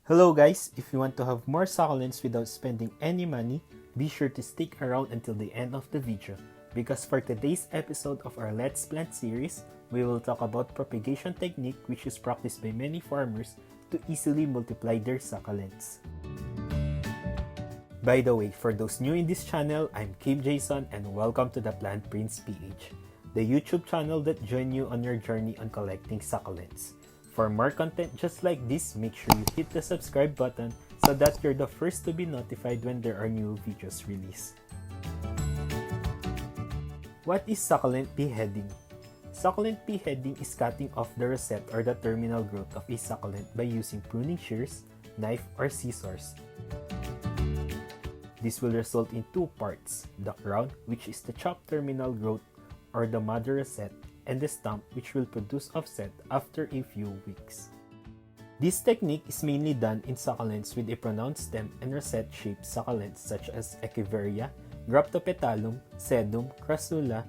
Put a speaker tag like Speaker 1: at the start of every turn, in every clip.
Speaker 1: Hello guys, if you want to have more succulents without spending any money, be sure to stick around until the end of the video. Because for today's episode of our Let's Plant series, we will talk about propagation technique which is practiced by many farmers to easily multiply their succulents. By the way, for those new in this channel, I'm Kim Jason and welcome to the Plant Prince PH, the YouTube channel that join you on your journey on collecting succulents. For more content just like this, make sure you hit the subscribe button so that you're the first to be notified when there are new videos released. What is succulent beheading? Succulent beheading is cutting off the rosette or the terminal growth of a succulent by using pruning shears, knife, or scissors. This will result in two parts, the crown, which is the chopped terminal growth or the mother rosette, and the stump, which will produce offset after a few weeks. This technique is mainly done in succulents with a pronounced stem and rosette-shaped succulents such as Echeveria, Graptopetalum, Sedum, Crassula,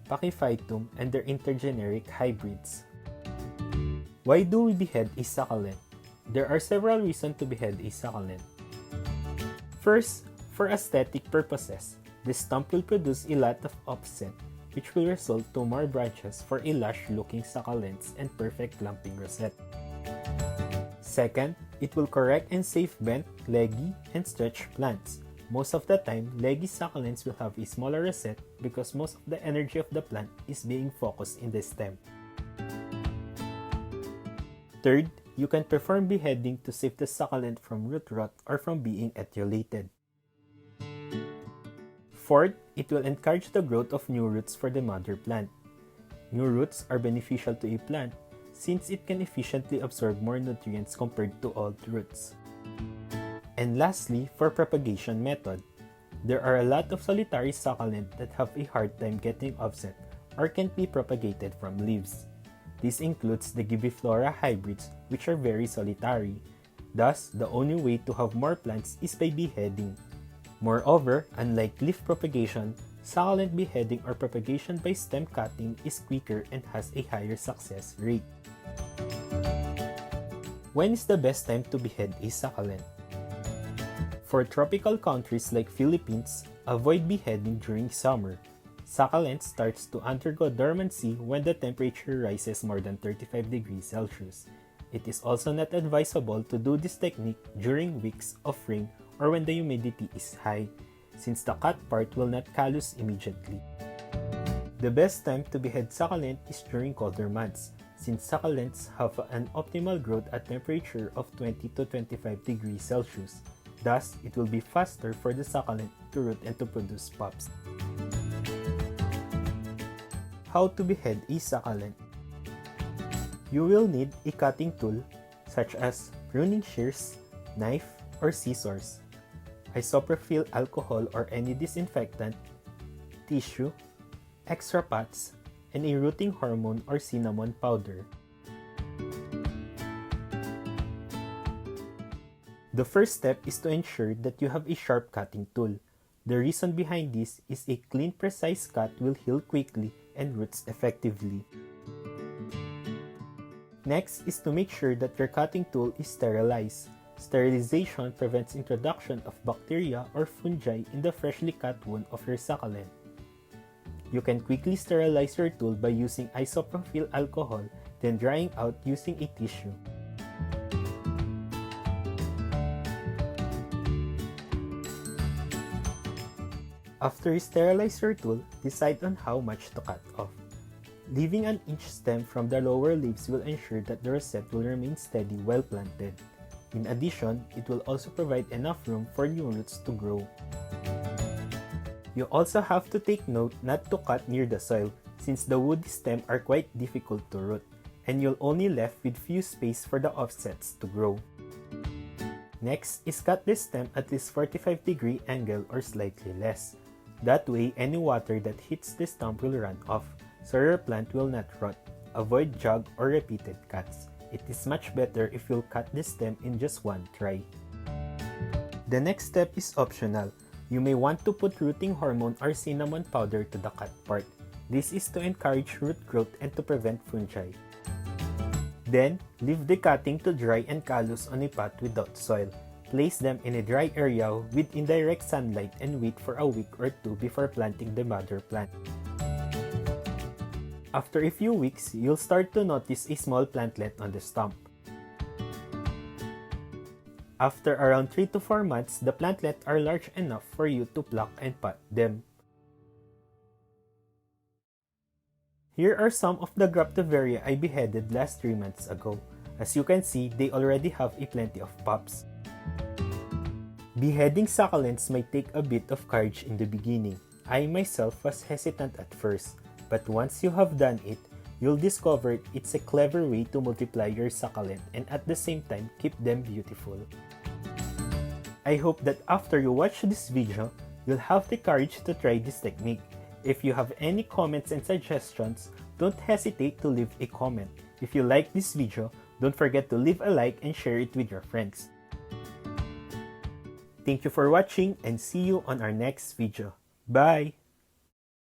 Speaker 1: Pachyphytum, and their intergeneric hybrids. Why do we behead a succulent? There are several reasons to behead a succulent. First, for aesthetic purposes, the stump will produce a lot of offset, which will result to more branches for a lush-looking succulents and perfect clumping rosette. Second, it will correct and save bent, leggy, and stretched plants. Most of the time, leggy succulents will have a smaller rosette because most of the energy of the plant is being focused in the stem. Third, you can perform beheading to save the succulent from root rot or from being etiolated. Fourth, it will encourage the growth of new roots for the mother plant. New roots are beneficial to a plant since it can efficiently absorb more nutrients compared to old roots. And lastly, for propagation method, there are a lot of solitary succulents that have a hard time getting offset or can't be propagated from leaves. This includes the Gibiflora hybrids, which are very solitary. Thus, the only way to have more plants is by beheading. Moreover, unlike leaf propagation, succulent beheading or propagation by stem cutting is quicker and has a higher success rate. When is the best time to behead a succulent? For tropical countries like Philippines, avoid beheading during summer. Succulent starts to undergo dormancy when the temperature rises more than 35 degrees Celsius. It is also not advisable to do this technique during weeks of rain or when the humidity is high, since the cut part will not callus immediately. The best time to behead succulent is during colder months, since succulents have an optimal growth at temperature of 20 to 25 degrees Celsius. Thus, it will be faster for the succulent to root and to produce pups. How to behead a succulent? You will need a cutting tool such as pruning shears, knife, or scissors, isopropyl alcohol or any disinfectant, tissue, extra pots, and a rooting hormone or cinnamon powder. The first step is to ensure that you have a sharp cutting tool. The reason behind this is a clean, precise cut will heal quickly and roots effectively. Next is to make sure that your cutting tool is sterilized. Sterilization prevents introduction of bacteria or fungi in the freshly cut wound of your succulent. You can quickly sterilize your tool by using isopropyl alcohol, then drying out using a tissue. After you sterilize your tool, decide on how much to cut off. Leaving an inch stem from the lower leaves will ensure that the rosette will remain steady while planted. In addition, it will also provide enough room for new roots to grow. You also have to take note not to cut near the soil since the woody stems are quite difficult to root, and you'll only left with few space for the offsets to grow. Next is cut the stem at least 45-degree angle or slightly less. That way, any water that hits the stump will run off, so your plant will not rot. Avoid jog or repeated cuts. It is much better if you'll cut the stem in just one try. The next step is optional. You may want to put rooting hormone or cinnamon powder to the cut part. This is to encourage root growth and to prevent fungi. Then, leave the cutting to dry and callus on a pot without soil. Place them in a dry area with indirect sunlight and wait for a week or two before planting the mother plant. After a few weeks, you'll start to notice a small plantlet on the stump. After around 3 to 4 months, the plantlets are large enough for you to pluck and pot them. Here are some of the Graptoveria I beheaded last 3 months ago. As you can see, they already have a plenty of pups. Beheading succulents might take a bit of courage in the beginning. I myself was hesitant at first, but once you have done it, you'll discover it's a clever way to multiply your succulent and at the same time keep them beautiful. I hope that after you watch this video, you'll have the courage to try this technique. If you have any comments and suggestions, don't hesitate to leave a comment. If you like this video, don't forget to leave a like and share it with your friends. Thank you for watching and see you on our next video. Bye!